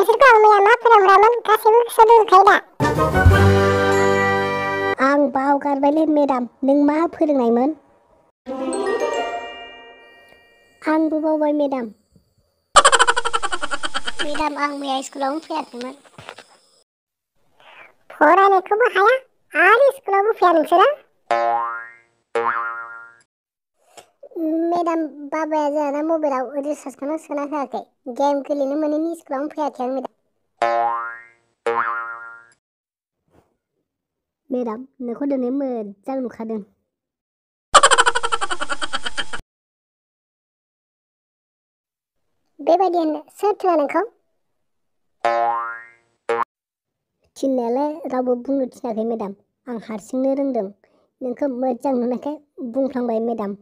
नोंसोरखौ आं मैया मा फोरोंहरामोन गासैबो गोसोआव दंजोबखायो दा? आं बावगारबायलै मेडाम, नों मा फोरोंनायमोन? आंबो बावबाय मेडाम। मेडाम, आं मैया स्कुलावनो फैयाखैमोन। फरायनायखौबो हाया आरो स्कुलावबो फैया नोंसोरो? मेडाम, बाबाया जोंहाना मबाइलाव रिसार्जखौनो सोना होआखै। गेम गेलेनो मोनैनि स्कुलावनो फैयाखै आं मेडाम। मेडाम, नोंखौ दिनै मोजां नुखादों। बेबायदि होननो सोर थिना नोंखौ? थिननायालाय रावबो बुंनो थिनाखै मेडाम, आं हारसिंनो रोंदों। नोंखौ मोजां नुनायखाय बुंफ्लांबाय मेडाम।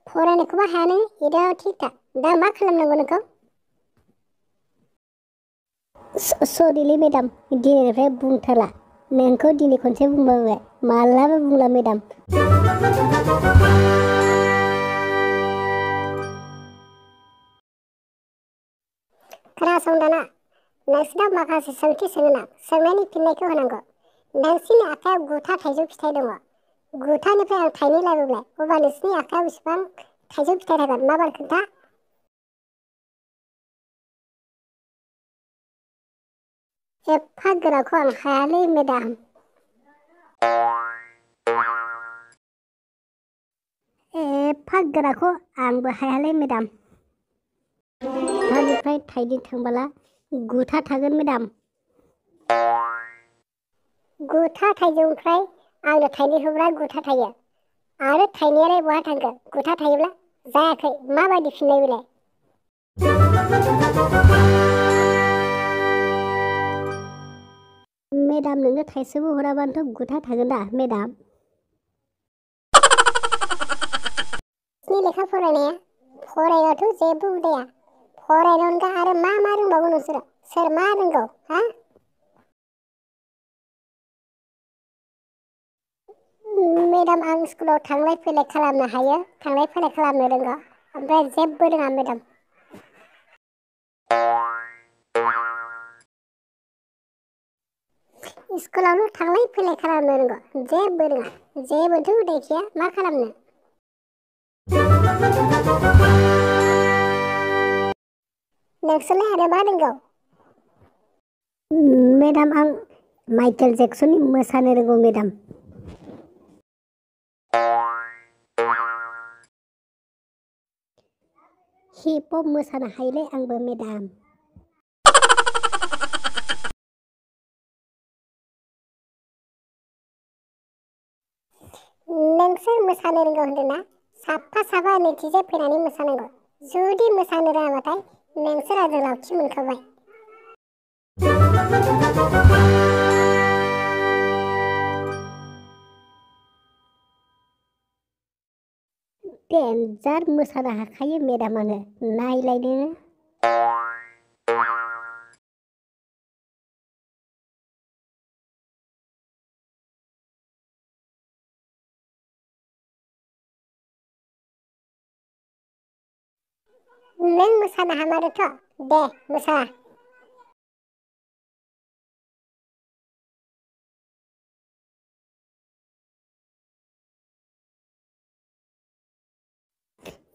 फरायनायखौबो हाया नों, एदाव थिकथा। दा मा खालामनांगौ नोंखौ? सरिलै मेडाम, दिनैनिफ्राय बुंथारला। नोंखौ दिनै खनसे बुंबाय, मालाबा बुंला मेडाम। खोनासं दाना, नोंसोरनाव माखासे सोंथि सोंना सोंनायनि फिननायखौ होनांगौ। नोंसिनि आखायाव 9था थाइजौ फिथाइ दङ। 9थानिफ्राय आं थाइनै लाबोबाय, अब्ला नोंसिनि आखायाव बेसेबां थाइजौ फिथाइ थागोन? मा बार खोन्था? एफा गोराखौ आं हायालै मेडाम। एफा गोराखौ आंबो हायालै मेडाम। 9थानिफ्राय थाइनै थांबोला 9था थागोन मेडाम। 9था थाइजौनिफ्राय आंनो थाइनै होब्ला 9था थायो। आरो थाइनैयालाय बहा थांखो? 9था थायोब्ला जायाखै। माबायदि फिननाय बेलाय? मेडाम, नोंनो थाइसेबो हराबानोथ' 9था थागोन दा मेडाम? नोंसिनि लेखा फरायनाया फरायबाथ' जेबो उदाया। फरायनायनि अनगा आरो मा मा रोंबावो नोंसोरो? सोर मा रोंगौ हा? मेडाम, आं स्कुलाव थांलाय फैलाय खालामनो हायो, थांलाय फैलाय खालामनो रोंगौ, ओमफ्राय जेबो रोङा मेडाम। स्कुलावल' थांलाय फैलाय खालामनो रोंगौ, जेबो रोङा। जेबोथ' उदायखाया, मा खालामनो? नोंसोरलाय आरो मा रोंगौ? मेडाम, आं माइकेल जेक्सननि मोसानो रोंगौ मेडाम। हिप हप मोसानो हायोलै आंबो मेडाम। नोंसोर मोसानो रोंगौ होनदोंना? साफा साफा नैथिंजाय फैनानै मोसानांगौ। जुदि मोसानो रोङाबाथाय नोंसोर आंजों लावथि मोनखाबाय। डेन्जार मोसानो हाखायो मेडाम आङो, नायलाय नोङो। नों मोसानो हामारोथ', दे मोसा।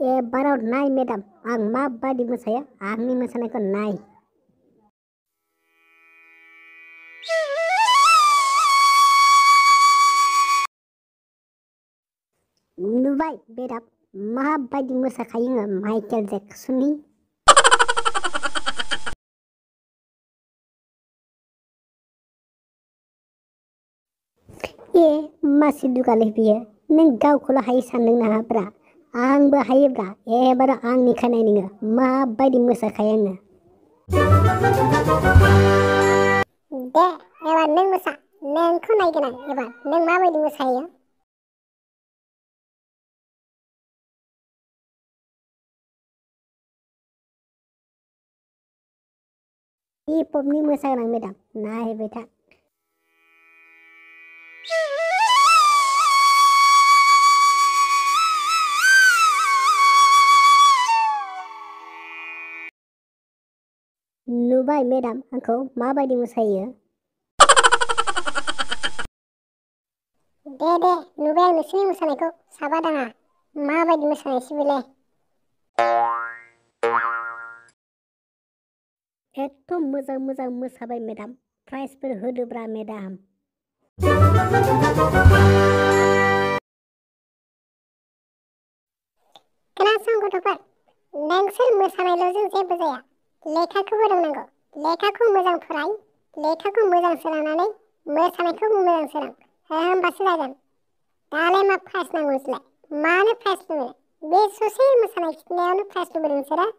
एबाराव नाय मेडाम, आं माबादि मोसायो, आंनि मोसानायखौ नाय। नुबाय मेडाम, माबायदि मोसाखायो आङो माइकेल जेक्सननि। मासि दुगालै बियो, नों गावखौल' हायो सानदों नामाब्रा? आंबो हायोब्रा। एबाराव आंनिखौ नाय नोङो, माबायदि मोसाखायो आङो। दे एबार नों मोसा, नोंखौ नायगोन आं एबार नों माबायदि मोसायो। हिप हपनि मोसागोन आं मेडाम, नायबाय था। नुबाय मेडाम आंखौ माबायदि मोसायो। दे नुबाय आं नोंसिनि मोसानायखौ साबा दाङा माबायदि मोसानायसै बेलाय। एथ' मोजां मोसाबाय मेडाम, प्राइजफोर होदोब्रा मेडाम। खोनासं गथ'फोर, नोंसोर मोसानायल'जों जेबो जाया, लेखाखौबो रोंनांगौ। लेखाखौ मोजां फराय, लेखाखौ मोजां सोलोंनानै मोसानायखौ मोजां सोलों, होमबासो जागोन। दालाय मा प्राइज नांगौ नोंसोरलाय? मानो प्राइज लुबैनो? बे ससे मोसानाय खिन्थानायावनो प्राइज लुबैदों नोंसोरो?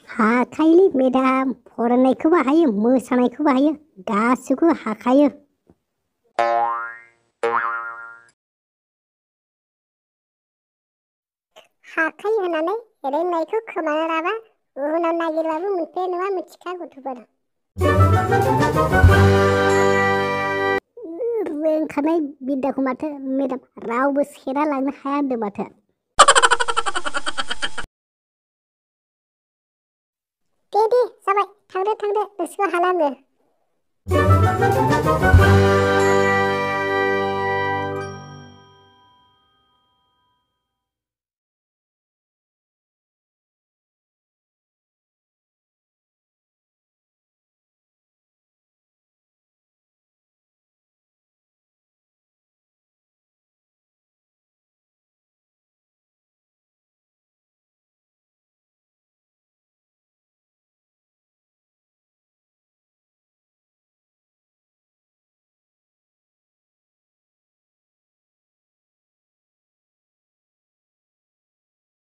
हाखायोलै मेडाम, फरायनायखौबो हायो, मोसानायखौबो हायो, गासिबखौबो हाखायो। हाखायो होननानै रोंनायखौ खोमाना लाबा उनाव नागिरबाबो मोनफैनाय नङा, मिथिखा गथ'फोर। रोंखानाय बिद्दाखौ माथो मेडाम रावबो सेना लांनो हाया होनदों माथो। दे जाबाय, थांदो नोंसोरखौ हाला आङो।